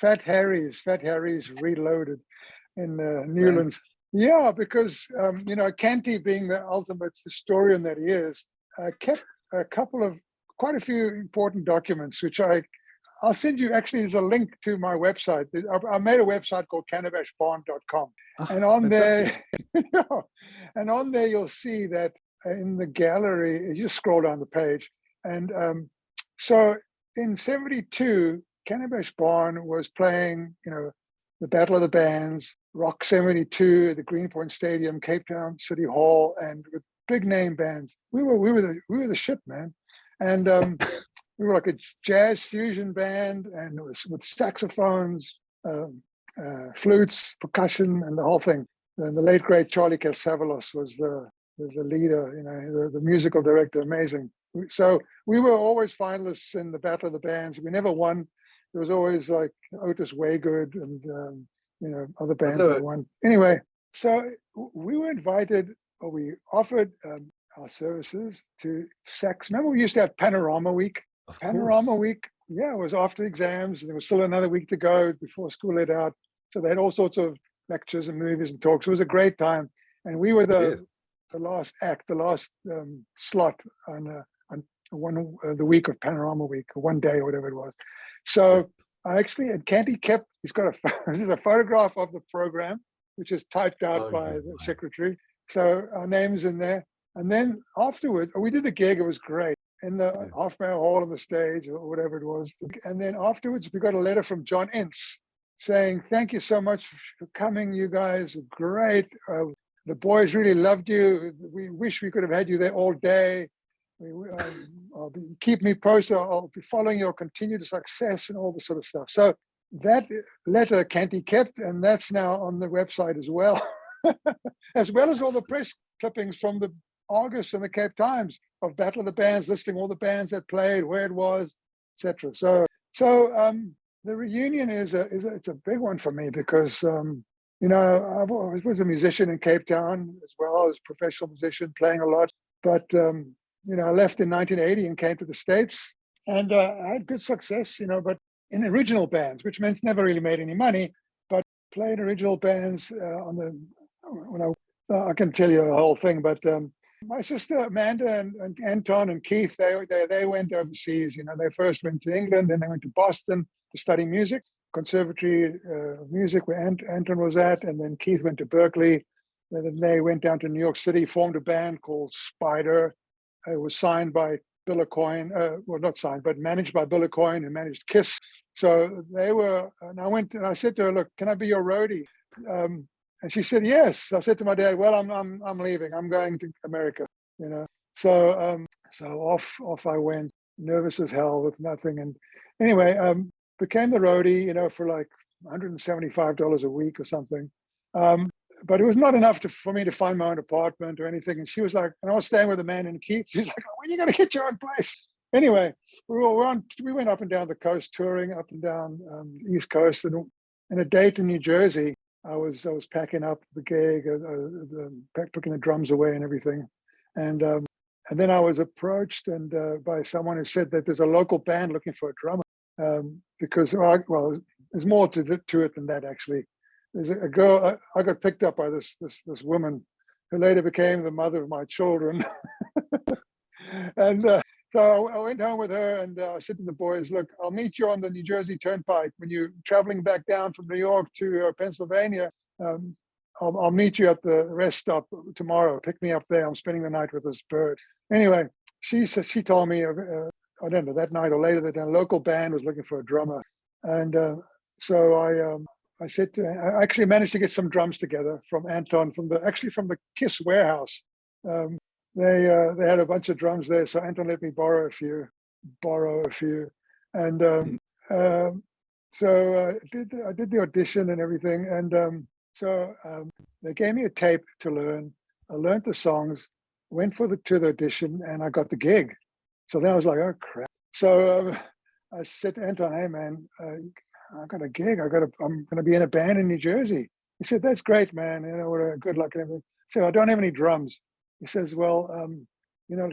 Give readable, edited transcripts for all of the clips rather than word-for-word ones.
Fat Harry's Reloaded in Man. Newlands. Yeah, because Canty, being the ultimate historian that he is, kept quite a few important documents, which I'll send you. Actually, there's a link to my website. I made a website called cannabashbarn.com, and on Fantastic. there, and on there you'll see that in the gallery, you just scroll down the page, and so in '72, Cannabis Barn was playing, the Battle of the Bands, Rock 72 at the Greenpoint Stadium, Cape Town City Hall, and with big name bands. We were the shit, man, and we were like a jazz fusion band, and it was with saxophones, flutes, percussion, and the whole thing. And the late great Charlie Kasavalos was the leader, the musical director. Amazing. So we were always finalists in the Battle of the Bands. We never won. There was always like Otis Waygood and other bands that won. Anyway, so we were invited, or we offered our services to SACS. Remember, we used to have Panorama Week. Of Panorama course. Week, it was after exams, and there was still another week to go before school let out. So they had all sorts of lectures and movies and talks. It was a great time, and we were the last act, the last slot on the week of Panorama Week, or one day or whatever it was. So I actually, and Canty he's got there's a photograph of the program, which is typed out by the secretary. So our name's in there. And then afterwards, we did the gig. It was great in the half-mile hall on the stage, or whatever it was. And then afterwards, we got a letter from John Ince saying, "Thank you so much for coming. You guys were great. The boys really loved you. We wish we could have had you there all day. Keep me posted. I'll be following your continued success," and all this sort of stuff. So that letter Canty kept, and that's now on the website as well, as well as all the press clippings from the Argus and the Cape Times of Battle of the Bands, listing all the bands that played, where it was, etc. So the reunion it's a big one for me because I was a musician in Cape Town as well as a professional musician, playing a lot, but I left in 1980 and came to the States, and I had good success, but in original bands, which meant never really made any money, but played original bands I can tell you the whole thing, but my sister Amanda and Anton and Keith, they went overseas. They first went to England, then they went to Boston to study music, Conservatory of Music, where Anton was at, and then Keith went to Berkeley. And then they went down to New York City, formed a band called Spider. It was signed by Bill Aucoin, well, not signed, but managed by Bill Aucoin, who managed Kiss. So they were, and I went and I said to her, "Look, can I be your roadie?" And she said, "Yes." I said to my dad, "Well, I'm leaving. I'm going to America." So off I went, nervous as hell with nothing. And anyway, became the roadie, for like $175 a week or something. But it was not enough for me to find my own apartment or anything. And she was like, and I was staying with a man in Keith. She's like, "When are you going to get your own place?" Anyway, we went up and down the coast, touring up and down the East Coast, and a date in New Jersey. I was packing up the gig, putting the drums away and everything, and then I was approached by someone who said that there's a local band looking for a drummer, because there's more to it than that actually. There's a girl I got picked up by this woman who later became the mother of my children, and so I went home with her, and I said to the boys, "Look, I'll meet you on the New Jersey Turnpike when you're traveling back down from New York to Pennsylvania. I'll meet you at the rest stop tomorrow. Pick me up there. I'm spending the night with this bird." Anyway, she told me, I don't know, that night or later that a local band was looking for a drummer, and so I said I actually managed to get some drums together from Anton from the Kiss warehouse. They had a bunch of drums there, so Anton let me borrow a few, and so I did the audition and everything, and so they gave me a tape to learn. I learned the songs, went to the audition, and I got the gig. So then I was like, "Oh crap!" So I said to Anton, "Hey man, I got a gig. I'm going to be in a band in New Jersey." He said, "That's great, man. Good luck and everything." I said, "I don't have any drums." He says, "Well,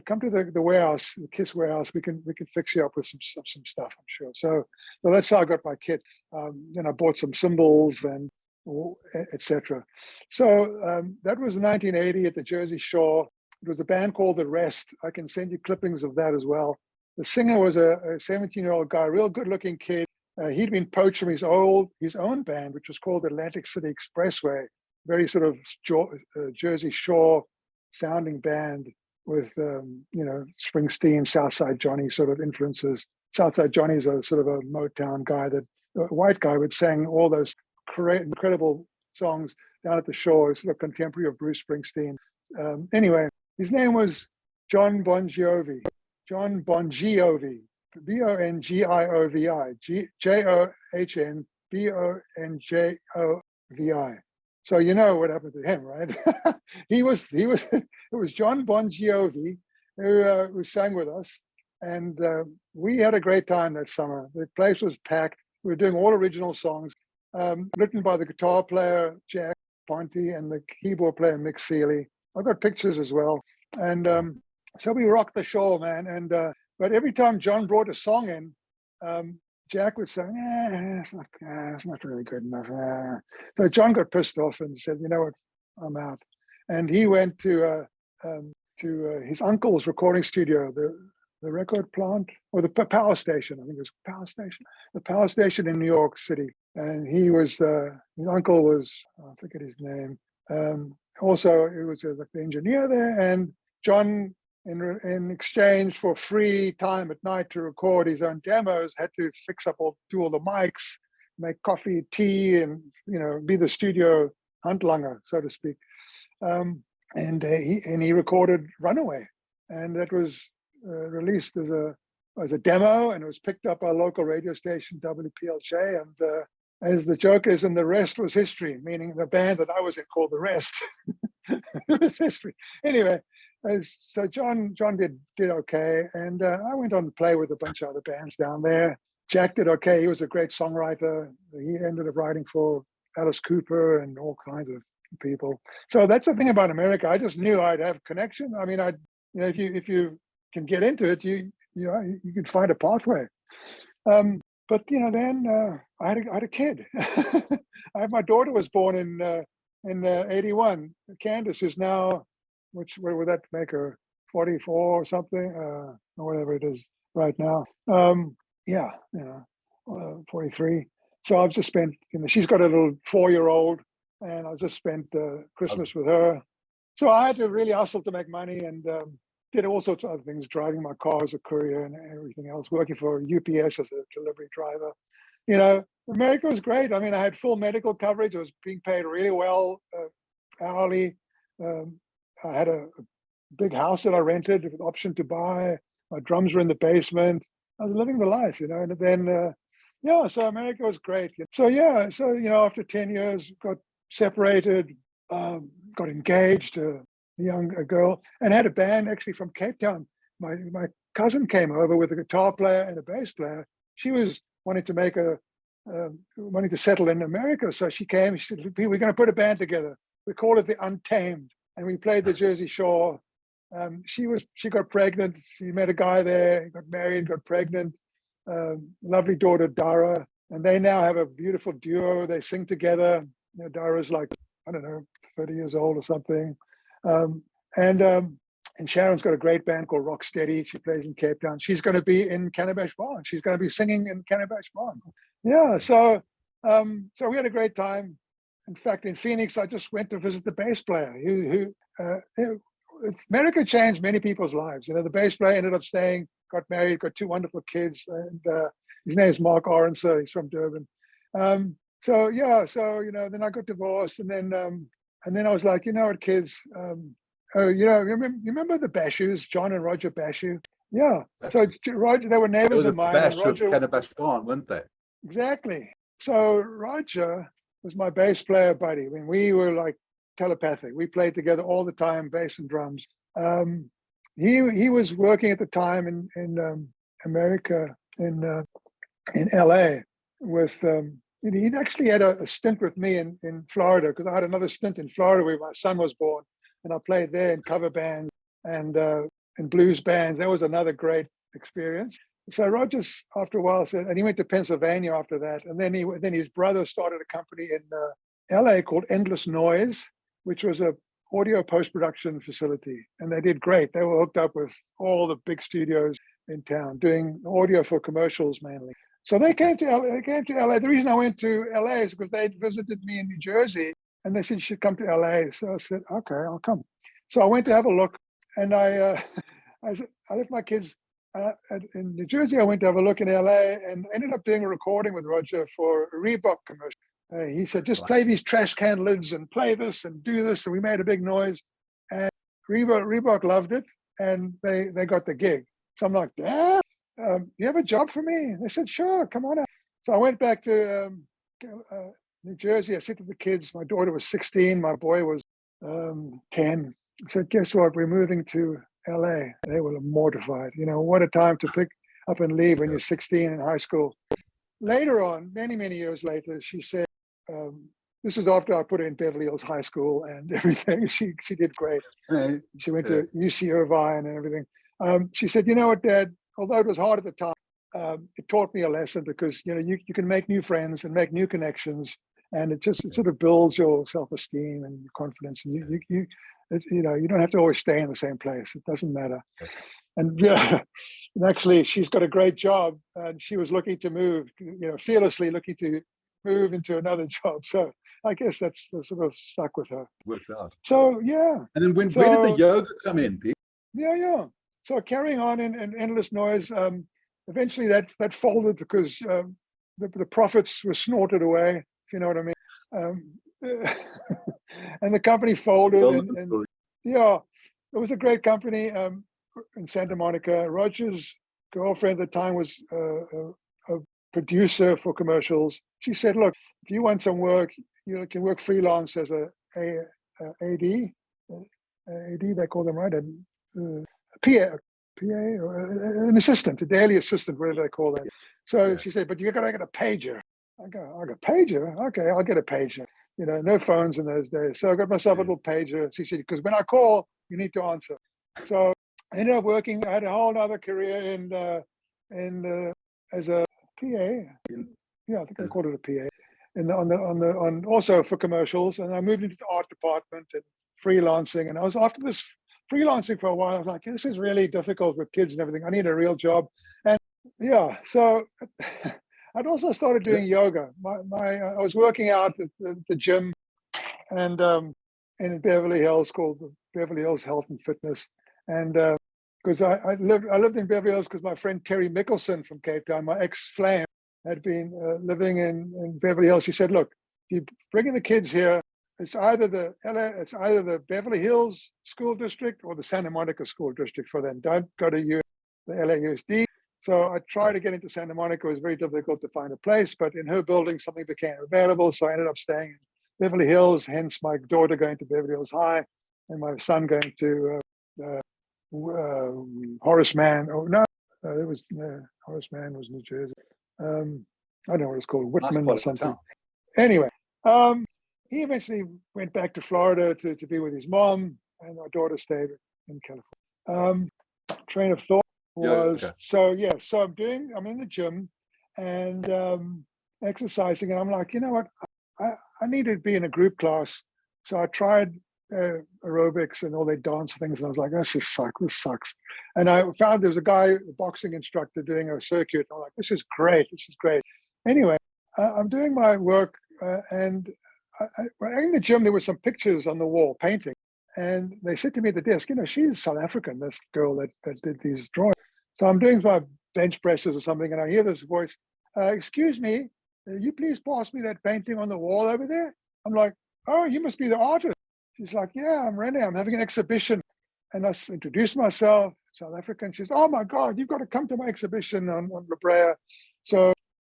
come to the warehouse, the KISS warehouse. We can fix you up with some stuff, I'm sure. So that's how I got my kit. Then I bought some cymbals and etc. So that was 1980 at the Jersey Shore. It was a band called The Rest. I can send you clippings of that as well. The singer was a 17-year-old guy, real good-looking kid. He'd been poached from his own band, which was called Atlantic City Expressway, very sort of Jersey Shore sounding band with Springsteen, Southside Johnny sort of influences. Southside Johnny's a sort of a Motown guy, a white guy, would sing all those incredible songs down at the shore, sort of contemporary of Bruce Springsteen. Anyway, his name was John Bon Jovi. John Bon Jovi, Bongiovi, JOHNBONJOVI. So you know what happened to him, right? It was John Bon Jovi who sang with us, and we had a great time that summer. The place was packed. We were doing all original songs, written by the guitar player Jack Ponte and the keyboard player Mick Seeley. I've got pictures as well, and so we rocked the show, man. And but every time John brought a song in, Jack would say, it's not really good enough. So John got pissed off and said, you know what, I'm out. And he went to his uncle's recording studio, the record plant, or the power station. I think it was the power station in New York City. And his uncle was, I forget his name. Also, it was like the engineer there. And John, in exchange for free time at night to record his own demos, had to do all the mics, make coffee, tea, and be the studio handlanger, so to speak. And he recorded "Runaway," and that was released as a demo, and it was picked up by a local radio station, WPLJ. And as the joke is, and the rest was history, meaning the band that I was in called The Rest. It was history. Anyway. So John did okay, and I went on to play with a bunch of other bands down there. Jack did okay. He was a great songwriter. He ended up writing for Alice Cooper and all kinds of people. So that's the thing about America. I just knew I'd have connection. I mean, if you can get into it, you can find a pathway. But then I had a kid. My daughter was born in 81. Candace is now. What would that make her, 44 or something, or whatever it is right now? 43. So I've just spent, she's got a little 4-year-old, and I've just spent Christmas with her. So I had to really hustle to make money, and did all sorts of other things, driving my car as a courier and everything else, working for UPS as a delivery driver. America was great. I mean, I had full medical coverage. I was being paid really well, hourly. I had a big house that I rented with option to buy. My drums were in the basement. I was living the life, and then, so America was great. So after 10 years, got separated, got engaged to a girl, and had a band actually from Cape Town. My cousin came over with a guitar player and a bass player. She was wanting to settle in America. So she came, she said, we're going to put a band together. We call it The Untamed. And we played the Jersey Shore. She got pregnant. She met a guy there, got married, got pregnant. Lovely daughter, Dara. And they now have a beautiful duo. They sing together. Dara's like, I don't know, 30 years old or something. And Sharon's got a great band called Rocksteady. She plays in Cape Town. She's going to be in Canabash Barn. She's going to be singing in Canabash Barn. Yeah, so we had a great time. In fact, in Phoenix, I just went to visit the bass player. America changed many people's lives. The bass player ended up staying, got married, got 2 wonderful kids, and his name is Mark Orenser. He's from Durban. Then I got divorced, and then I was like, you know what, kids? Remember the Bashews, John and Roger Bashew? Yeah. So Roger, they were neighbors of mine. And Roger, Canabash Barn, weren't they? Exactly. So Roger was my bass player buddy. I mean, we were like telepathic. We played together all the time, bass and drums. He was working at the time in America, in LA, with he'd actually had a stint with me in Florida, because I had another stint in Florida where my son was born, and I played there in cover bands. And in blues bands. That was another great experience. So Rogers, after a while, said, and he went to Pennsylvania after that. And then his brother started a company in LA called Endless Noise, which was a audio post-production facility. And they did great. They were hooked up with all the big studios in town, doing audio for commercials mainly. So they came to LA. The reason I went to LA is because they visited me in New Jersey, and they said, you should come to LA. So I said, okay, I'll come. So I went to have a look, and I left my kids in New Jersey. I went to have a look in LA and ended up doing a recording with Roger for a Reebok commercial. He said, just play these trash can lids and play this and do this. And we made a big noise. And Reebok loved it, and they got the gig. So I'm like, Dad, you have a job for me? They said, sure, come on out. So I went back to New Jersey. I said to the kids, my daughter was 16, my boy was 10. I said, guess what? We're moving to LA. They were mortified. You know, what a time to pick up and leave when you're 16 in high school. Later on, many, many years later, she said, this is after I put her in Beverly Hills High School and everything. She did great. She went to UC Irvine and everything. She said, you know what, Dad, although it was hard at the time, it taught me a lesson because, you know, you can make new friends and make new connections, and it sort of builds your self-esteem and your confidence. And you know, you don't have to always stay in the same place. It doesn't matter. And yeah, and actually, she's got a great job, and she was looking to move, you know, fearlessly looking to move into another job. So I guess that's sort of stuck with her. Worked out. So yeah. And then where did the yoga come in, Pete? Yeah. So carrying on in Endless Noise, eventually that folded because the profits were snorted away, if you know what I mean. And the company folded. And yeah, it was a great company in Santa Monica. Roger's girlfriend at the time was a producer for commercials. She said, look, if you want some work, you can work freelance as a AD, they call them, right? PA, or an assistant, a daily assistant, whatever they call that. So she said, but you got to get a pager. I got a pager? Okay, I'll get a pager. You know, no phones in those days. So I got myself a little pager. She said, because when I call, you need to answer. So I ended up working. I had a whole other career as a PA. Yeah, I think I called it a PA. And on also for commercials. And I moved into the art department and freelancing. And I was after this freelancing for a while. I was like, this is really difficult with kids and everything. I need a real job. And yeah, so I'd also started doing yoga. I was working out at the gym and in Beverly Hills called the Beverly Hills Health and Fitness. And because I lived in Beverly Hills because my friend Terry Mickelson from Cape Town, my ex-flame, had been living in Beverly Hills. She said, look, if you're bringing the kids here, it's either the Beverly Hills School District or the Santa Monica School District for them. Don't go to the LAUSD. So I tried to get into Santa Monica. It was very difficult to find a place, but in her building, something became available. So I ended up staying in Beverly Hills, hence my daughter going to Beverly Hills High and my son going to Horace Mann. Oh, no, Horace Mann was New Jersey. I don't know what it's called, Whitman or something. Anyway, he eventually went back to Florida to be with his mom, and my daughter stayed in California. Train of thought was so I'm in the gym and exercising, and I'm like, you know what, I need to be in a group class. So I tried aerobics and all their dance things, and I was like, this sucks. And I found there was a guy, a boxing instructor, doing a circuit. I'm like, this is great. Anyway, I'm doing my work, and in the gym there were some pictures on the wall, painting, and they said to me at the desk, you know, she's South African, this girl that did these drawings. So I'm doing my bench presses or something, and I hear this voice, excuse me, you please pass me that painting on the wall over there? I'm like, oh, you must be the artist. She's like, yeah, I'm Renee. I'm having an exhibition. And I introduced myself, South African. She's, oh my God, you've got to come to my exhibition on La Brea. So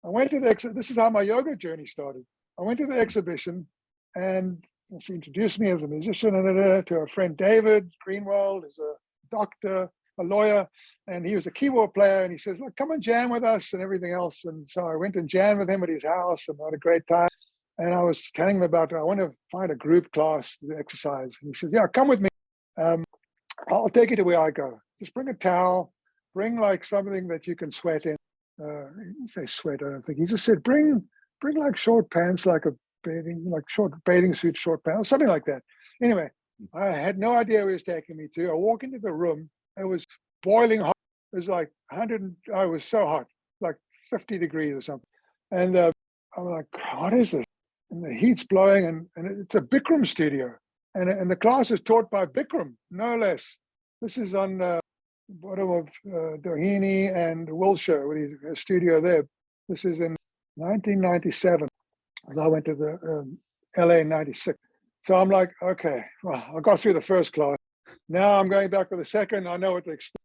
I went to this is how my yoga journey started. I went to the exhibition and she introduced me as a musician to her friend David Greenwald, who's a doctor, a lawyer, and he was a keyboard player. And he says, look, come and jam with us and everything else. And so I went and jammed with him at his house and had a great time. And I was telling him about, I want to find a group class to exercise. And he says, yeah, come with me. I'll take you to where I go. just bring a towel, bring like something that you can sweat in. He didn't say sweat, I don't think. He just said, bring like short pants, like short bathing suit, short pants, something like that. Anyway, I had no idea where he was taking me to. I walk into the room. It was boiling hot. It was like 100. I was so hot, like 50 degrees or something. And I'm like, what is this? And the heat's blowing, and it's a Bikram studio. And the class is taught by Bikram, no less. This is on bottom of Doheny and Wilshire, with his studio there. This is in 1997. I went to the LA in 96. So I'm like, okay, well, I got through the first class. Now I'm going back for the second. I know what to expect.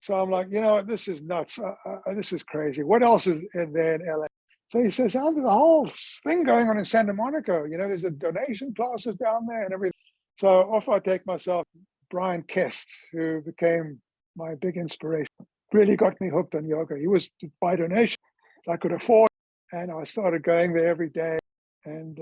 So I'm like, you know what, this is nuts. This is crazy. What else is there in LA? So he says, there's a whole thing going on in Santa Monica. You know, there's a donation classes down there and everything. So off I take myself. Brian Kest, who became my big inspiration, really got me hooked on yoga. He was by donation. I could afford, and I started going there every day. And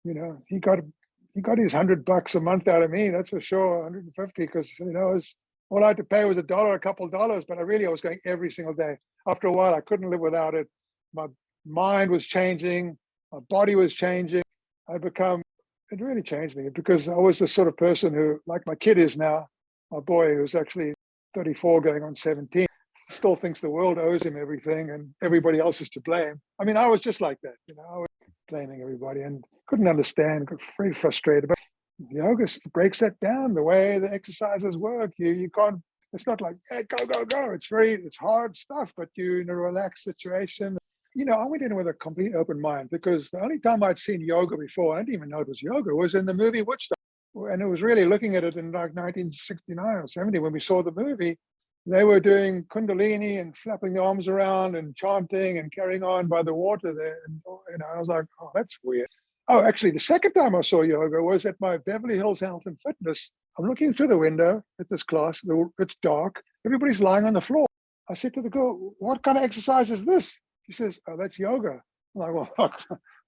you know, he got his $100 a month out of me. That's for sure, 150, because you know, all I had to pay was $1, a couple of dollars. But I was going every single day. After a while, I couldn't live without it. My mind was changing, my body was changing. It really changed me, because I was the sort of person who, like my kid is now, my boy who's actually 34 going on 17, still thinks the world owes him everything and everybody else is to blame. I mean, I was just like that, you know, I was blaming everybody and couldn't understand, got very frustrated. But yoga breaks that down, the way the exercises work. You can't, it's not like, hey, go, go, go. It's hard stuff, but you're in a relaxed situation. You know, I went in with a complete open mind, because the only time I'd seen yoga before, I didn't even know it was yoga, was in the movie Woodstock. And it was really looking at it in like 1969 or 70 when we saw the movie. They were doing Kundalini and flapping the arms around and chanting and carrying on by the water there. And you know, I was like, oh, that's weird. Oh, actually, the second time I saw yoga was at my Beverly Hills Health and Fitness. I'm looking through the window at this class. It's dark. Everybody's lying on the floor. I said to the girl, what kind of exercise is this? She says, oh, that's yoga. I'm like, well, what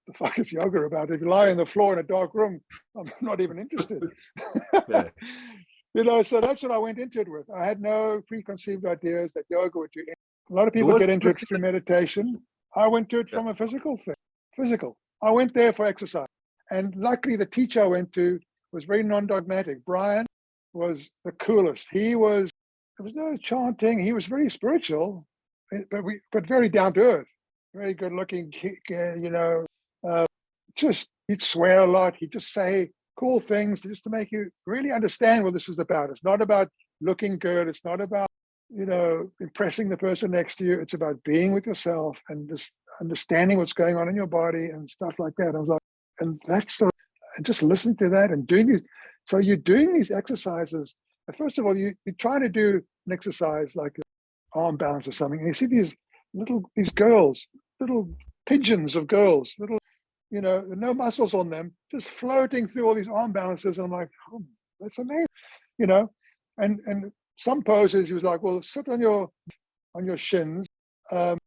the fuck is yoga about? If you lie on the floor in a dark room, I'm not even interested. Yeah. You know, so that's what I went into it with. I had no preconceived ideas that yoga would do anything. A lot of people get into it through meditation. I went to it from a physical thing. Physical. I went there for exercise. And luckily, the teacher I went to was very non-dogmatic. Brian was the coolest. There was no chanting. He was very spiritual, but very down to earth, very good looking, you know, just he'd swear a lot. He'd just say cool things just to make you really understand what this is about. It's not about looking good. It's not about, you know, impressing the person next to you. It's about being with yourself and just understanding what's going on in your body and stuff like that. I was like, and that's sort of, and just listening to that and doing these. So you're doing these exercises. First of all, you're trying to do an exercise like arm balance or something, and you see these girls, little pigeons of girls, little, you know, no muscles on them, just floating through all these arm balances. And I'm like, oh, that's amazing, you know. And some poses, he was like, well, sit on your shins, and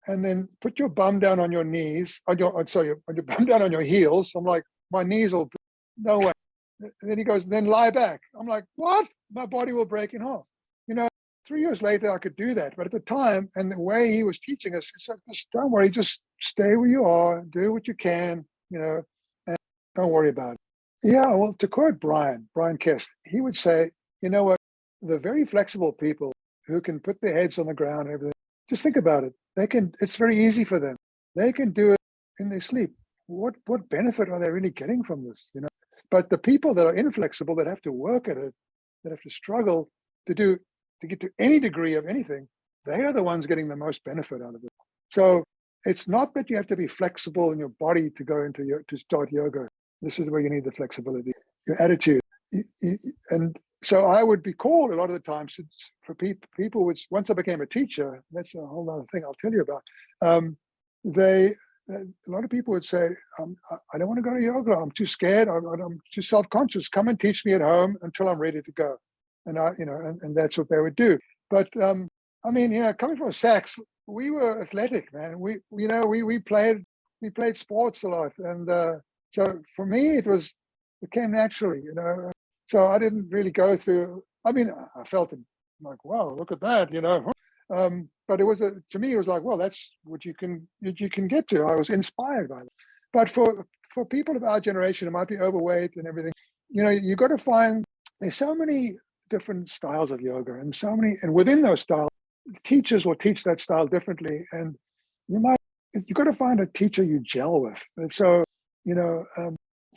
then put your bum down on your knees, on your bum down on your heels. I'm like, my knees will, no way. And then he goes, then lie back. I'm like, what? My body will break in half. You know, 3 years later, I could do that. But at the time, and the way he was teaching us, he said, just don't worry, just stay where you are, do what you can, you know, and don't worry about it. Yeah, well, to quote Brian Kest, he would say, you know what, the very flexible people who can put their heads on the ground and everything, just think about it. It's very easy for them. They can do it in their sleep. What benefit are they really getting from this, you know? But the people that are inflexible, that have to work at it, that have to struggle to get to any degree of anything, they are the ones getting the most benefit out of it. So it's not that you have to be flexible in your body to go to start yoga. This is where you need the flexibility, your attitude. And so I would be called a lot of the times for people, which once I became a teacher, that's a whole other thing I'll tell you about. A lot of people would say, I don't want to go to yoga. I'm too scared. I'm too self-conscious. Come and teach me at home until I'm ready to go. And and that's what they would do. But I mean, coming from SACS, we were athletic, man. We played sports a lot, and so for me, it came naturally, you know. So I didn't really go through. I mean, I felt like, wow, look at that, but it was to me, it was like, well, that's what you can get to. I was inspired by that. But for people of our generation who might be overweight and everything, you got to find there's so many different styles of yoga, and within those styles, teachers will teach that style differently, and you got to find a teacher you gel with. And so, a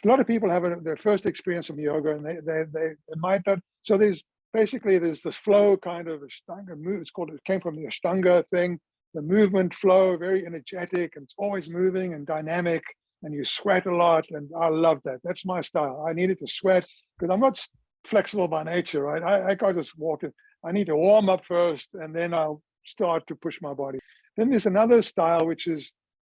lot of people have their first experience of yoga, and they might not. So there's this flow kind of Ashtanga move. It came from the Ashtanga thing, the movement flow, very energetic, and it's always moving and dynamic, and you sweat a lot. And I love that. That's my style. I needed to sweat because I'm not flexible by nature, right? I can't just walk it. I need to warm up first, and then I'll start to push my body. Then there's another style which is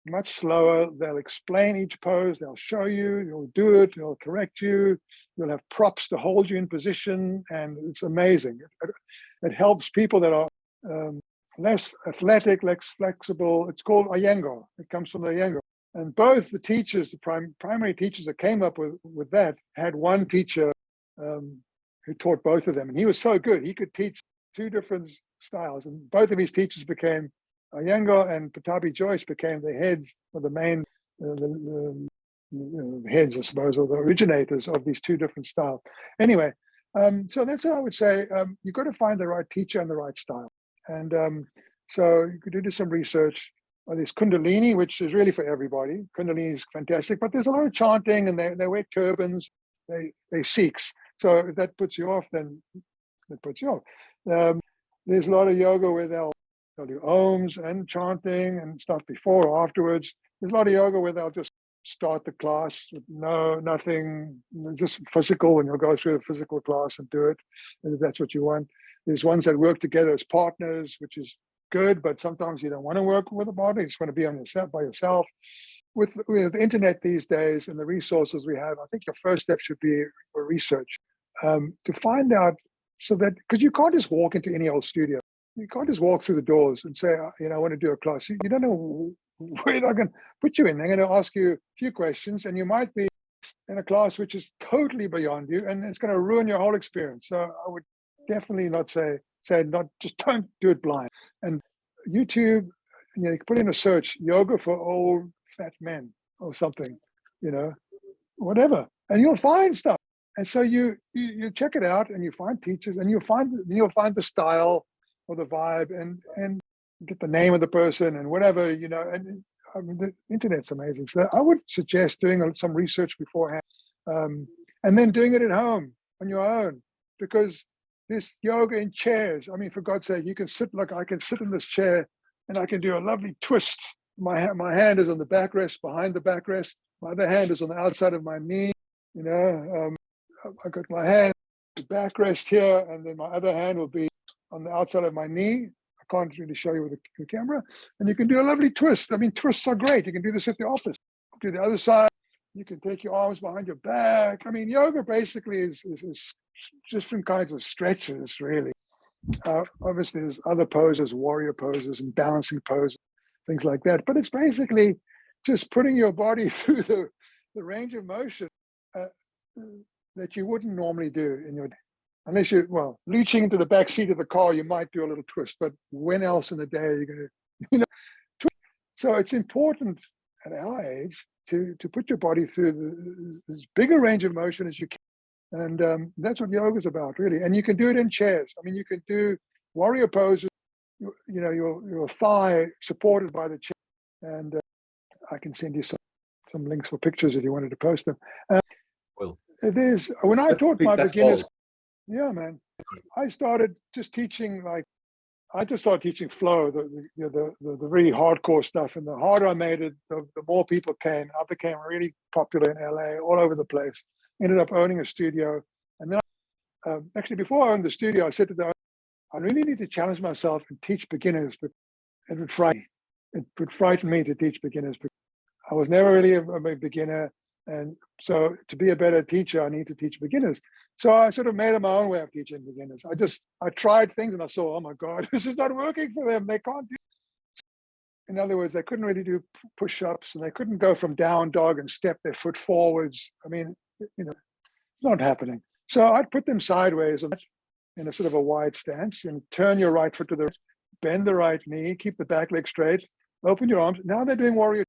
much slower. They'll explain each pose. They'll show you. You'll do it. They'll correct you. You'll have props to hold you in position, and it's amazing. It helps people that are less athletic, less flexible. It's called Iyengar. It comes from the Iyengar. And both the teachers, the primary teachers that came up with that, had one teacher who taught both of them, and he was so good. He could teach two different styles, and both of his teachers became Iyengar and Patabi Joyce became the heads or the main heads, I suppose, or the originators of these two different styles. Anyway, so that's what I would say. You've got to find the right teacher and the right style. And so you could do some research. There's Kundalini, which is really for everybody. Kundalini is fantastic, but there's a lot of chanting, and they wear turbans. They SACS. So if that puts you off, then that puts you off. There's a lot of yoga where they'll do ohms and chanting and stuff before or afterwards. There's a lot of yoga where they'll just start the class with nothing, just physical, and you'll go through the physical class and do it, if that's what you want. There's ones that work together as partners, which is good, but sometimes you don't want to work with a partner. You just want to be on yourself by yourself. With the internet these days and the resources we have, I think your first step should be research to find out, so that, because you can't just walk into any old studio. You can't just walk through the doors and say, I want to do a class. You don't know where they're going to put you in. They're going to ask you a few questions, and you might be in a class which is totally beyond you, and it's going to ruin your whole experience. So I would definitely not say just don't do it blind. And YouTube, you can put in a search, yoga for old fat men or something, whatever, and you'll find stuff. And so you check it out, and you find teachers, and you'll find the style or the vibe, and get the name of the person and whatever, and I mean, the internet's amazing. So I would suggest doing some research beforehand, and then doing it at home on your own, because this yoga in chairs, I mean, for God's sake, you can sit, like I can sit in this chair and I can do a lovely twist. My hand is on the backrest, behind the backrest. My other hand is on the outside of my knee. I got my hand backrest here, and then my other hand will be on the outside of my knee. I can't really show you with the camera. And you can do a lovely twist. I mean, twists are great. You can do this at the office. Do the other side. You can take your arms behind your back. I mean, yoga basically is different kinds of stretches, really. Obviously, there's other poses, warrior poses and balancing poses, things like that. But it's basically just putting your body through the range of motion that you wouldn't normally do in your day. Unless reaching into the back seat of the car, you might do a little twist, but when else in the day are you going to, twist? So it's important at our age to put your body through as big a range of motion as you can. And that's what yoga is about, really. And you can do it in chairs. I mean, you can do warrior poses, your thigh supported by the chair. And I can send you some links for pictures if you wanted to post them. Well, it is, when I taught my beginners, all. Yeah, man. I started just teaching flow, the really hardcore stuff. And the harder I made it, the more people came. I became really popular in LA, all over the place. Ended up owning a studio. And then actually, before I owned the studio, I said to the owner, I really need to challenge myself and teach beginners. But it would frighten me to teach beginners. I was never really a beginner. And so to be a better teacher, I need to teach beginners. So I sort of made it my own way of teaching beginners. I tried things and I saw, oh my God, this is not working for them. They can't do it. In other words, they couldn't really do push-ups, and they couldn't go from down dog and step their foot forwards. I mean, it's not happening. So I'd put them sideways, and in a sort of a wide stance, and turn your right foot to the right, bend the right knee, keep the back leg straight, open your arms. Now they're doing warrior.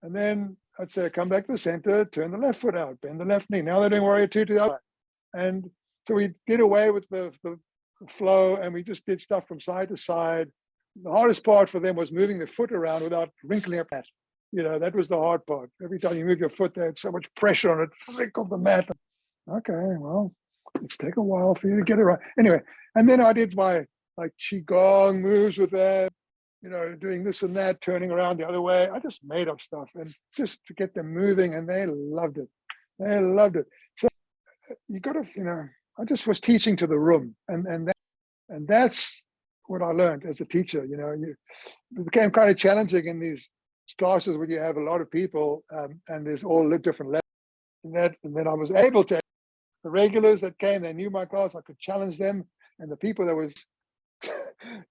And then I'd say, come back to the center, turn the left foot out, bend the left knee. Now they're doing warrior two to the other. And so we did away with the flow, and we just did stuff from side to side. The hardest part for them was moving the foot around without wrinkling up that. That was the hard part. Every time you move your foot, there's so much pressure on it, wrinkled the mat. Okay, well, it's take a while for you to get it right. Anyway, and then I did my like qigong moves with that, doing this and that, turning around the other way. I just made up stuff and just to get them moving, and they loved it. They loved it. So you got to, I just was teaching to the room, and that's what I learned as a teacher. It became kind of challenging in these classes where you have a lot of people, and there's all different levels. And then I was able to, the regulars that came, they knew my class, I could challenge them. And the people that was,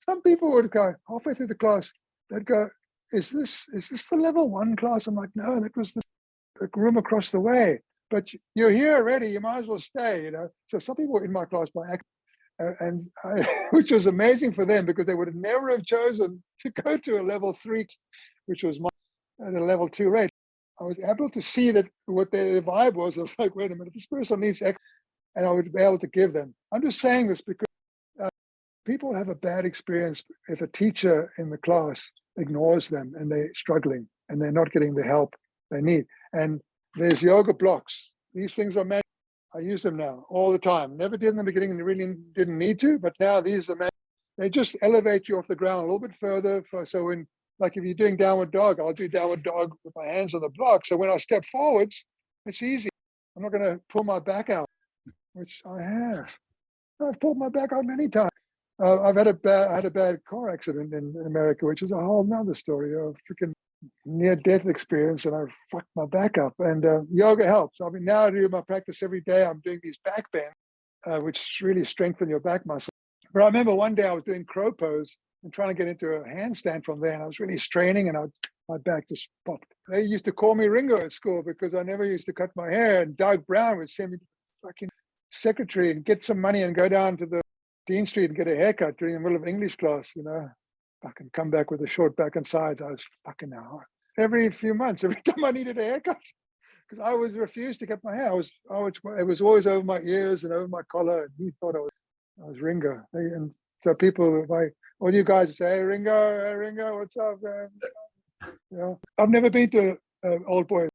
some people would go halfway through the class, they'd go, is this the level 1 class? I'm like, no, that was the room across the way. But you're here already, you might as well stay, So some people were in my class by accident, which was amazing for them, because they would have never have chosen to go to a level 3, which was at a level 2 rate. I was able to see that what their vibe was. I was like, wait a minute, this person needs X, and I would be able to give them. I'm just saying this because people have a bad experience if a teacher in the class ignores them and they're struggling and they're not getting the help they need. And there's yoga blocks. These things are magic. I use them now all the time. Never did in the beginning and really didn't need to, but now these are magic. They just elevate you off the ground a little bit further. So when, like if you're doing downward dog, I'll do downward dog with my hands on the block. So when I step forwards, it's easy. I'm not going to pull my back out, which I have. I've pulled my back out many times. I've had a bad car accident in America, which is a whole nother story of freaking near-death experience, and I fucked my back up. And yoga helps. I mean, now I do my practice every day. I'm doing these back bends, which really strengthen your back muscle. But I remember one day I was doing crow pose and trying to get into a handstand from there, and I was really straining, and my back just popped. They used to call me Ringo at school because I never used to cut my hair, and Doug Brown would send me to the fucking secretary and get some money and go down to the Dean Street and get a haircut during the middle of English class, fucking come back with a short back and sides. I was fucking hard. Every few months, every time I needed a haircut, because I was refused to cut my hair. It was always over my ears and over my collar, and he thought I was Ringo. And so people, all you guys would say, hey Ringo, what's up, man? I've never been to Old Boys,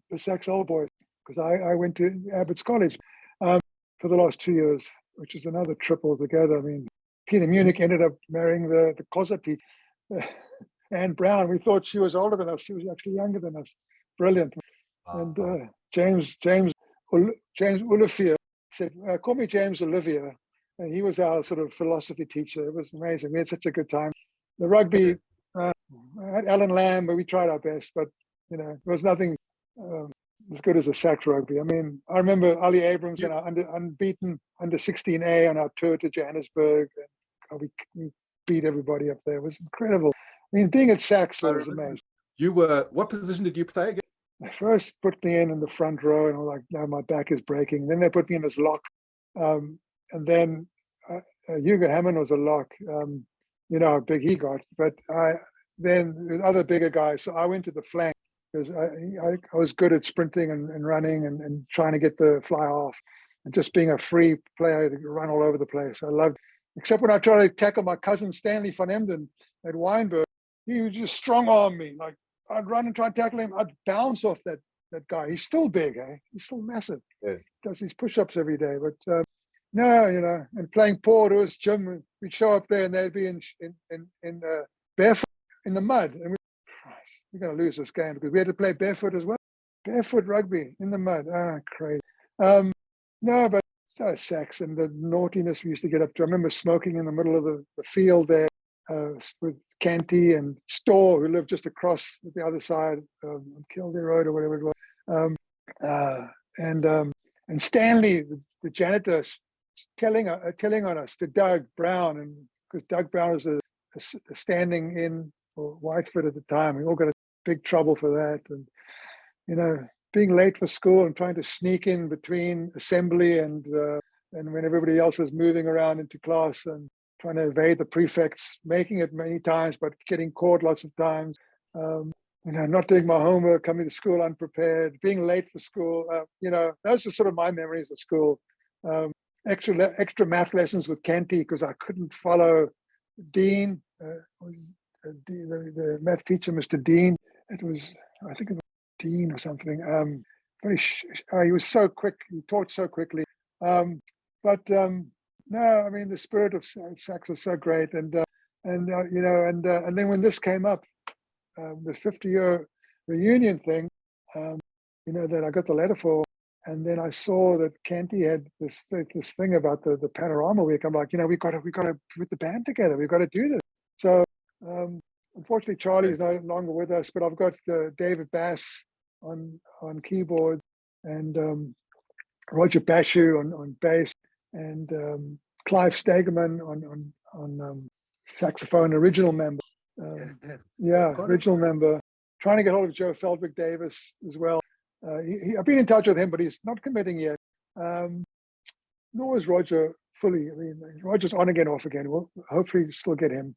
the SACS Old Boys, because I went to Abbott's College for the last 2 years, which is another trip altogether. I mean, Peter Munich ended up marrying the Cosati, Anne Brown. We thought she was older than us. She was actually younger than us. Brilliant. Wow. And James Olivier said, call me James Olivier. And he was our sort of philosophy teacher. It was amazing. We had such a good time. The rugby, I had Alan Lamb, but we tried our best. But, there was nothing as good as a SACS rugby. I mean, I remember Ali Abrams and our unbeaten under 16A on our tour to Johannesburg. And we beat everybody up there. It was incredible. I mean, being at SACS was amazing. What position did you play again? They first put me in the front row, and I was like, no, my back is breaking. And then they put me in this lock. And then Hugo Hammond was a lock. How big he got. But then the other bigger guys. So I went to the flank, because I was good at sprinting and running and trying to get the fly off, and just being a free player to run all over the place. I loved, except when I tried to tackle my cousin Stanley van Emden at Wynberg, he would just strong arm me. Like I'd run and try and tackle him, I'd bounce off that guy. He's still big, He's still massive. Yeah. Does these push-ups every day, but no, and playing Port, it was gym. We'd show up there and they'd be in barefoot in the mud, and we're going to lose this game because we had to play barefoot as well. Barefoot rugby in the mud. Crazy. No, but SACS and the naughtiness we used to get up to. I remember smoking in the middle of the field there with Canty and Storr, who lived just across the other side on Kildare Road or whatever it was. And Stanley, the janitor, telling on us to Doug Brown, and because Doug Brown was a standing in for Whitefoot at the time. We all got big trouble for that, and being late for school and trying to sneak in between assembly and and when everybody else is moving around into class and trying to evade the prefects, making it many times, but getting caught lots of times. Not doing my homework, coming to school unprepared, being late for school. Those are sort of my memories of school. Extra math lessons with Canty because I couldn't follow Dean, the math teacher, Mr. Dean. I think it was Dean or something. He was so quick. He taught so quickly. No, I mean the spirit of SACS was so great, and then when this came up, the 50-year reunion thing, that I got the letter for, and then I saw that Canty had this thing about the Panorama Week. I'm like, we got to put the band together. We've got to do this. So unfortunately, Charlie is no longer with us, but I've got David Bass on keyboard and Roger Bashu on bass and Clive Stegeman on saxophone, original member. Original member. Trying to get hold of Joe Feldrick Davis as well. I've been in touch with him, but he's not committing yet. Nor is Roger fully. I mean, Roger's on again, off again. We'll hopefully still get him.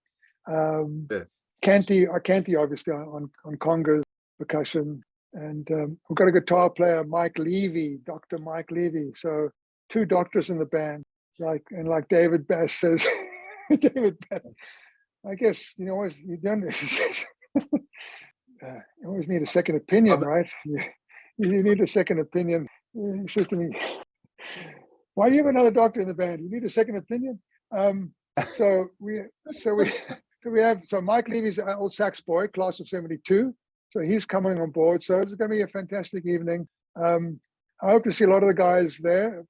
Canty obviously on congas, percussion, and we've got a guitar player, Mike Levy, Dr. Mike Levy. So 2 doctors in the band, like David Bass says. David Bass. I guess you always need a second opinion, right? You need a second opinion. He says to me, "Why do you have another doctor in the band? You need a second opinion." So Mike Levy's an old sax boy, class of '72. So he's coming on board. So it's going to be a fantastic evening. I hope to see a lot of the guys there.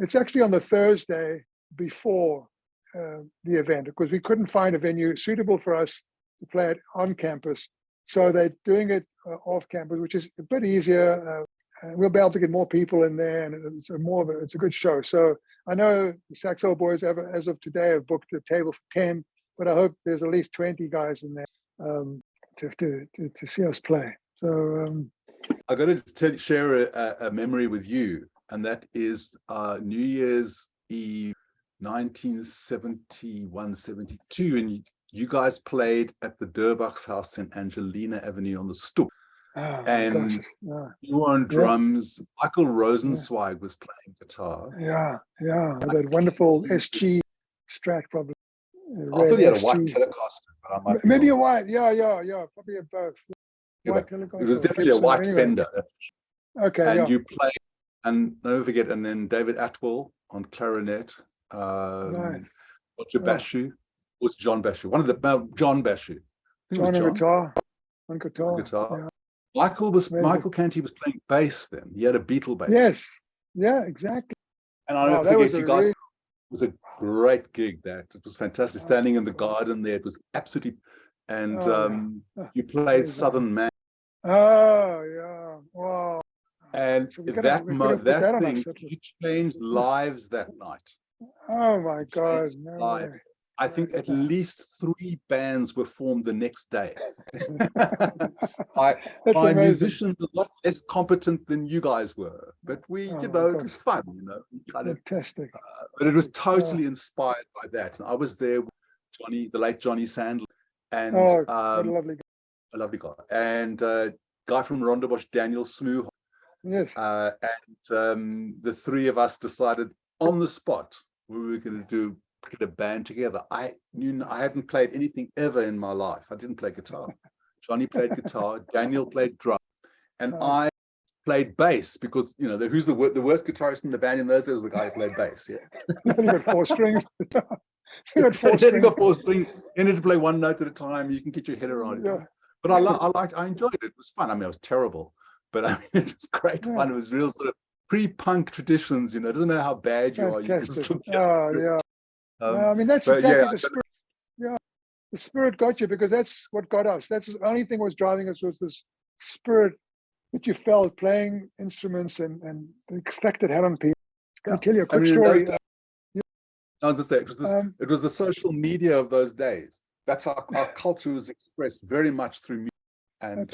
It's actually on the Thursday before the event because we couldn't find a venue suitable for us to play it on campus. So they're doing it off campus, which is a bit easier. We'll be able to get more people in there, and it's a good show. So I know the Saxo boys, as of today, have booked a table for 10, but I hope there's at least 20 guys in there to see us play. So I got to share a memory with you, and that is New Year's Eve, 1971-72, and you guys played at the Durbach's house in Angelina Avenue on the Stoep. And you were on drums. Michael Rosenzweig was playing guitar. That wonderful SG Strat, probably. I thought he had a white Telecaster, but I might maybe a white. Probably a both. It was definitely a white Fender. Okay. And you played, and don't forget, and then David Atwell on clarinet. Roger Bashu was John Bashu. John Bashu. John on guitar. Yeah. Michael Canty was playing bass then. He had a Beatle bass. Yes. Yeah, exactly. And I don't forget you guys. It was a great gig. It was fantastic. Standing in the garden there, it was absolutely. And you played Southern Man. Oh yeah! Wow. And so that thing, you changed lives that night. Oh my God! Lives. I think at least 3 bands were formed the next day. My musicians are a lot less competent than you guys were, but it was fun, Fantastic. But it was totally inspired by that. And I was there with the late Johnny Sandler, and what a lovely guy. A lovely guy, and guy from Rondebosch, Daniel Smoo. Yes. And the 3 of us decided on the spot we were going to get a band together. I hadn't played anything ever in my life. I didn't play guitar. Johnny played guitar, Daniel played drum, and I played bass because who's the worst guitarist in the band in those days was the guy who played bass. Yeah, you got 4 strings. You got 4 strings. You need to play one note at a time. You can get your head around it. Yeah. But I enjoyed it. It was fun. I mean, I was terrible, but I mean, it was great fun. It was real sort of pre-punk traditions. It doesn't matter how bad you are. You can still I mean, that's exactly the spirit. Yeah, the spirit got you because that's what got us. That's the only thing that was driving us was this spirit that you felt playing instruments and the effect it had on people. I'll tell you a quick story. It was the social media of those days. That's how our culture was expressed very much through music. And,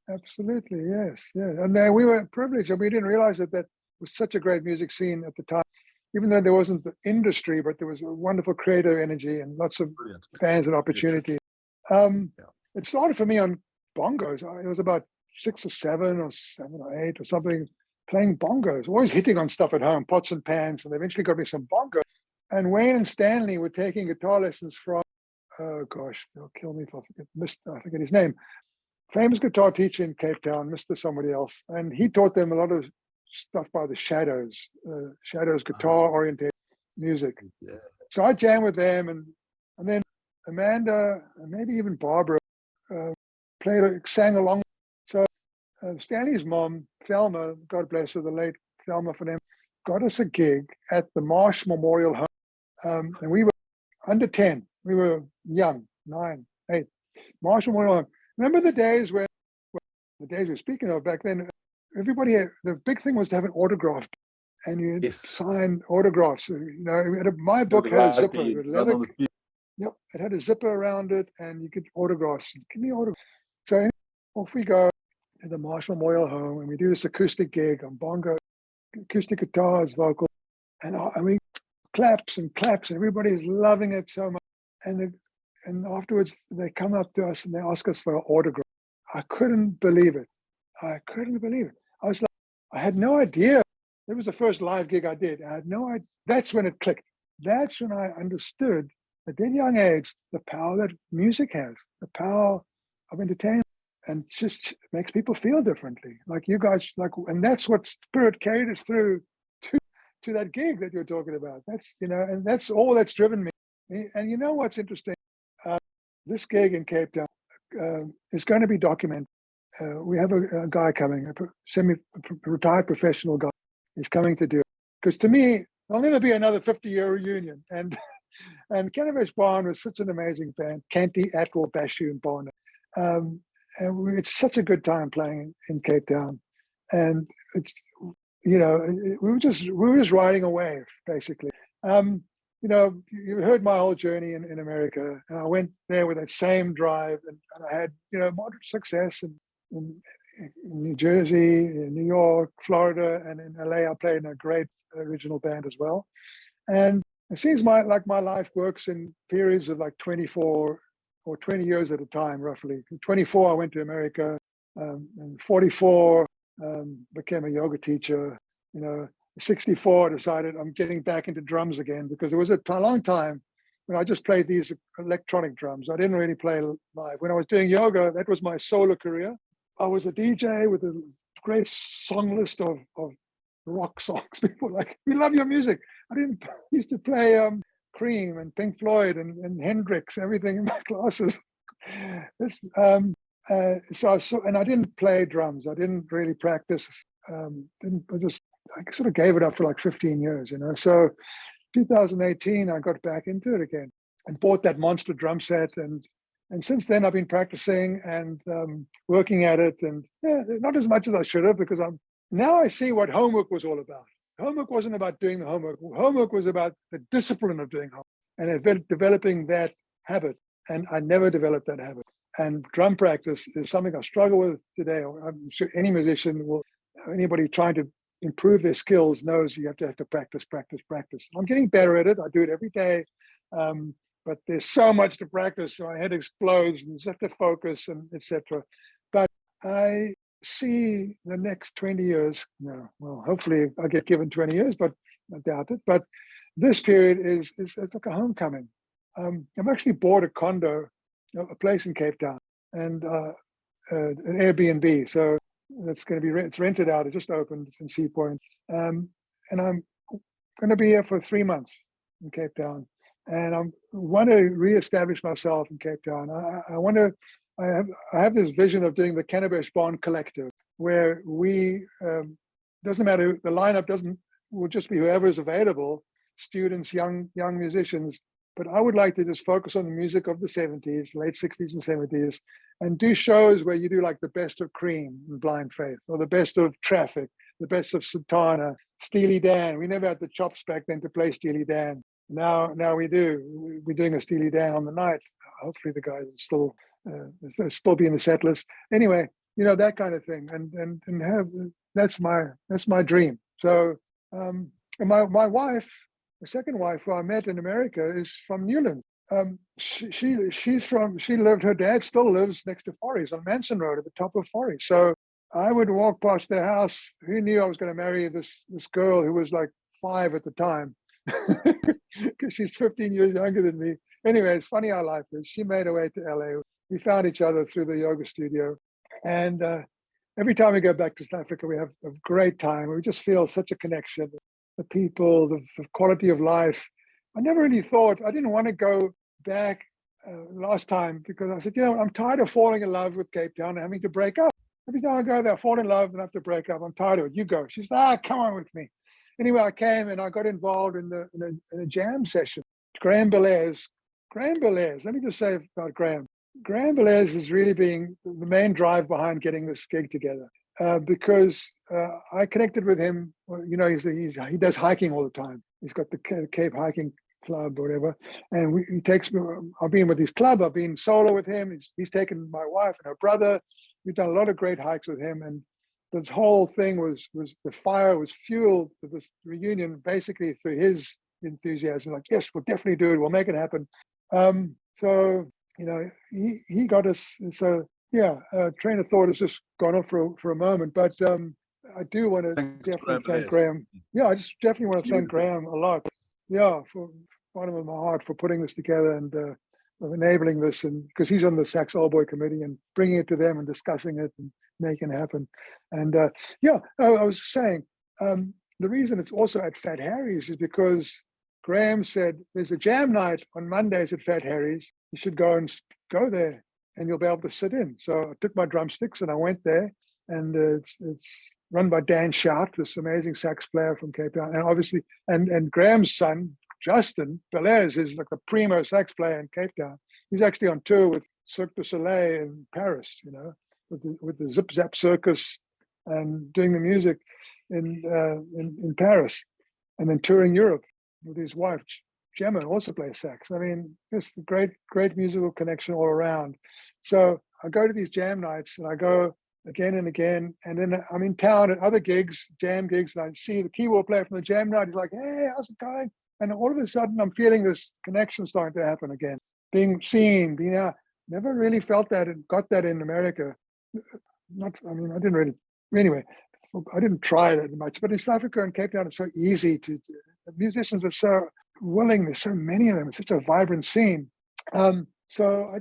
absolutely, yes. And we were privileged, and we didn't realize that was such a great music scene at the time. even though there wasn't the industry, but there was a wonderful creative energy and lots of bands and opportunity. It started for me on bongos. It was about 6 or 7 or 8 or something, playing bongos, always hitting on stuff at home, pots and pans, and eventually got me some bongos. And Wayne and Stanley were taking guitar lessons from, oh gosh, they'll kill me if I forget his name. Famous guitar teacher in Cape Town, Mr. Somebody else. And he taught them a lot of stuff by the Shadows, guitar oriented music. Yeah. So I jammed with them, and then Amanda, and maybe even Barbara, sang along. So Stanley's mom, Thelma, God bless her, the late Thelma for them, got us a gig at the Marsh Memorial Home. And we were under 10. We were young, 9, 8. Marsh Memorial Home. Remember the days when the days we're speaking of back then, everybody, the big thing was to have an autograph, and you sign autographs. My book had a zipper. Yep, it had a zipper around it, and you could autographs. Give me autographs. So off we go to the Marsh Memorial Home, and we do this acoustic gig on bongo, acoustic guitars, vocals, and we claps and claps, and everybody's loving it so much. And afterwards, they come up to us and they ask us for an autograph. I couldn't believe it. I was like, I had no idea. It was the first live gig I did. I had no idea. That's when it clicked. That's when I understood at that young age the power that music has, the power of entertainment, and just makes people feel differently. Like you guys, and that's what Spirit carried us through to that gig that you're talking about. That's, and that's all that's driven me. And you know what's interesting? This gig in Cape Town is going to be documented. We have a guy coming, a semi-retired professional guy. He's coming to do it. Because to me, there'll never be another 50-year reunion. And Cannabis Barn was such an amazing band. Canty, Atwell, Bashu, and Barnett. And it's such a good time playing in Cape Town. And it's, we were just riding a wave, basically. You heard my whole journey in America, and I went there with that same drive, and I had, moderate success in New Jersey, in New York, Florida, and in LA. I played in a great original band as well. And it seems like my life works in periods of like 24 or 20 years at a time, roughly. In 24, I went to America, and 44, became a yoga teacher, 64, I decided I'm getting back into drums again, because there was a long time when I just played these electronic drums. I didn't really play live. When I was doing yoga, that was my solo career. I was a DJ with a great song list of rock songs. People were like, we love your music. I used to play Cream and Pink Floyd and Hendrix, everything in my classes. And I didn't play drums. I didn't really practice. I sort of gave it up for like 15 years, So 2018, I got back into it again and bought that monster drum set. And since then, I've been practicing and working at it. And not as much as I should have, because now I see what homework was all about. Homework wasn't about doing the homework. Homework was about the discipline of doing homework and developing that habit. And I never developed that habit. And drum practice is something I struggle with today. I'm sure any musician anybody trying to improve their skills knows you have to practice. I'm getting better at it. I do it every day, but there's so much to practice, so my head explodes and you have to focus and etc. But I see the next 20 years. Hopefully I get given 20 years, but I doubt it. But this period is like a homecoming. I've actually bought a condo, a place in Cape Town, and an Airbnb. So that's going to be it's rented out. It just opened. It's in Sea Point, and I'm going to be here for 3 months in Cape Town. And I want to reestablish myself in Cape Town. I have this vision of doing the Cannabis Barn Collective, where we doesn't matter, the lineup will just be whoever is available, students, young musicians. But I would like to just focus on the music of the 70s, late 60s and 70s, and do shows where you do like the best of Cream and Blind Faith, or the best of Traffic, the best of Santana, Steely Dan. We never had the chops back then to play Steely Dan. Now we do. We're doing a Steely Dan on the night. Hopefully the guys will still be in the set list. Anyway, that kind of thing, and have that's my dream. So my wife The second wife, who I met in America, is from Newland. Her dad still lives next to Forries on Manson Road at the top of Forries. So I would walk past their house. Who knew I was going to marry this girl who was like 5 at the time, because she's 15 years younger than me. Anyway, it's funny how life is. She made her way to LA. We found each other through the yoga studio. And every time we go back to South Africa, we have a great time. We just feel such a connection. The people, the quality of life. I never really thought, I didn't want to go back last time, because I said, I'm tired of falling in love with Cape Town and having to break up. Every time I go there, I fall in love and have to break up. I'm tired of it. You go. She said, come on with me. Anyway, I came and I got involved in a jam session. Graham Belair's. Let me just say about Graham. Graham Belair's is really being the main drive behind getting this gig together, because I connected with him. He does hiking all the time. He's got the Cape Hiking Club or whatever, and he takes me. I've been with his club. I've been solo with him. He's taken my wife and her brother. We've done a lot of great hikes with him, and this whole thing was the fire was fueled for this reunion basically through his enthusiasm. Like, yes, we'll definitely do it. We'll make it happen. So he got us. So yeah, train of thought has just gone off for a moment, but I do want to definitely thank Graham. Yeah, I just definitely want to thank Graham a lot. Yeah, for bottom of my heart for putting this together and of enabling this, and because he's on the SACS All Boy Committee and bringing it to them and discussing it and making it happen. And I was saying the reason it's also at Fat Harry's is because Graham said there's a jam night on Mondays at Fat Harry's. You should go there and you'll be able to sit in. So I took my drumsticks and I went there, and it's run by Dan Shout, this amazing sax player from Cape Town, and obviously and Graham's son Justin Belair's is like the primo sax player in Cape Town. He's actually on tour with Cirque du Soleil in Paris, with the Zip Zap Circus, and doing the music in Paris, and then touring Europe with his wife Gemma, also plays sax. I mean, just a great musical connection all around. So I go to these jam nights, and I go again and again, and then I'm in town at other gigs, jam gigs, and I see the keyboard player from the jam night. He's like, "Hey, how's it going?" And all of a sudden, I'm feeling this connection starting to happen again. Being seen, being out. Never really felt that and got that in America. I didn't really. Anyway, I didn't try that much. But in South Africa and Cape Town, it's so easy to the musicians are so willing. There's so many of them. It's such a vibrant scene. So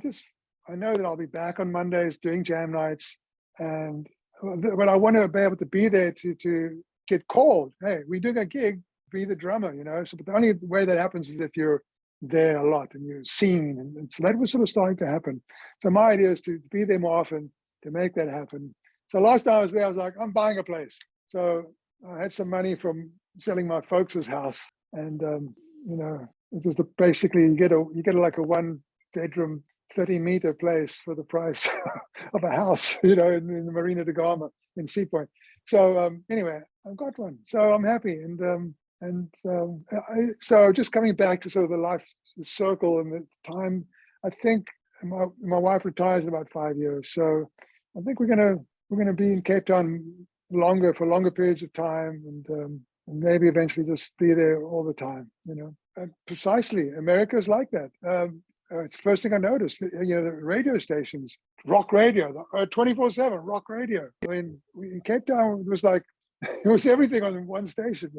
I know that I'll be back on Mondays doing jam nights, but I want to be able to be there to get called. Hey, we're doing a gig. Be the drummer, So, but the only way that happens is if you're there a lot and you're seen, and so that was sort of starting to happen. So my idea is to be there more often to make that happen. So last time I was there, I was like, I'm buying a place. So I had some money from selling my folks' house, and it was basically you get like a 1-bedroom 30-meter place for the price of a house, in the Marina de Gama in Sea Point. So anyway, I've got one, so I'm happy, so just coming back to sort of the life circle and the time, I think my wife retires in about 5 years, so I think we're gonna be in Cape Town for longer periods of time, and maybe eventually just be there all the time. And precisely, America's like that. It's the first thing I noticed. The radio stations, rock radio, 24/7 rock radio. I mean, in Cape Town, it was like it was everything on one station.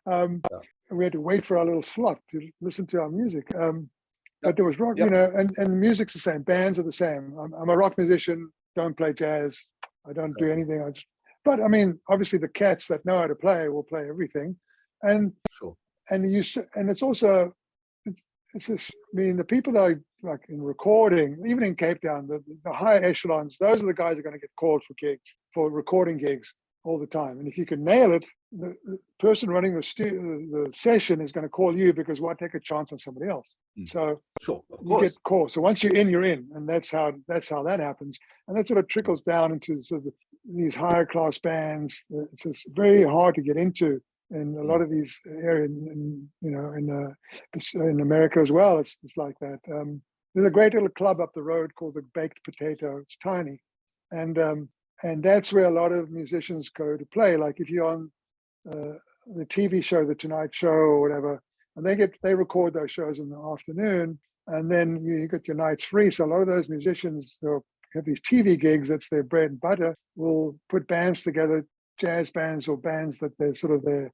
We had to wait for our little slot to listen to our music. But there was rock, and the music's the same. Bands are the same. I'm a rock musician. Don't play jazz. I don't do anything. But I mean, obviously, the cats that know how to play will play everything, and Sure. And it's also it's just. I mean, the people that are like in recording, even in Cape Town, the higher echelons, those are the guys that are going to get called for gigs, for recording gigs all the time. And if you can nail it, the person running the session is going to call you because why take a chance on somebody else? So sure, you get called. So once you're in, you're in, and that's how that happens. And that sort of trickles down into sort of these higher class bands. It's just very hard to get into in a lot of these areas, in America as well. It's like that. There's a great little club up the road called the Baked Potato. It's tiny, and that's where a lot of musicians go to play. Like if you're on the TV show, The Tonight Show or whatever, and they record those shows in the afternoon, and then you get your nights free. So a lot of those musicians who have these TV gigs, that's their bread and butter, will put bands together, jazz bands or bands that they're sort of their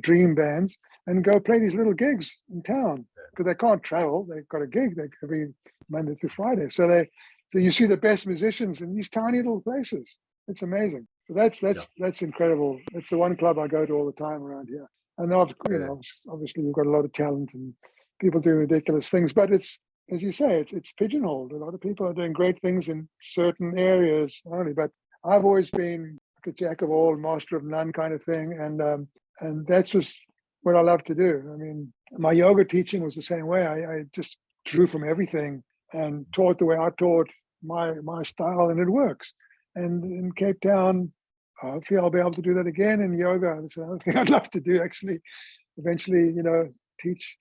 dream bands, and go play these little gigs in town because they can't travel. They've got a gig every Monday through Friday. So you see the best musicians in these tiny little places. It's amazing. So that's incredible. It's the one club I go to all the time around here. And obviously you've got a lot of talent and people doing ridiculous things, but it's, as you say, it's pigeonholed. A lot of people are doing great things in certain areas only, but I've always been a jack of all, master of none kind of thing. And that's just what I love to do. I mean, my yoga teaching was the same way. I just drew from everything and taught the way I taught my style, and it works. And in Cape Town, hopefully I'll be able to do that again in yoga. That's another thing I'd love to do, actually. Eventually, teach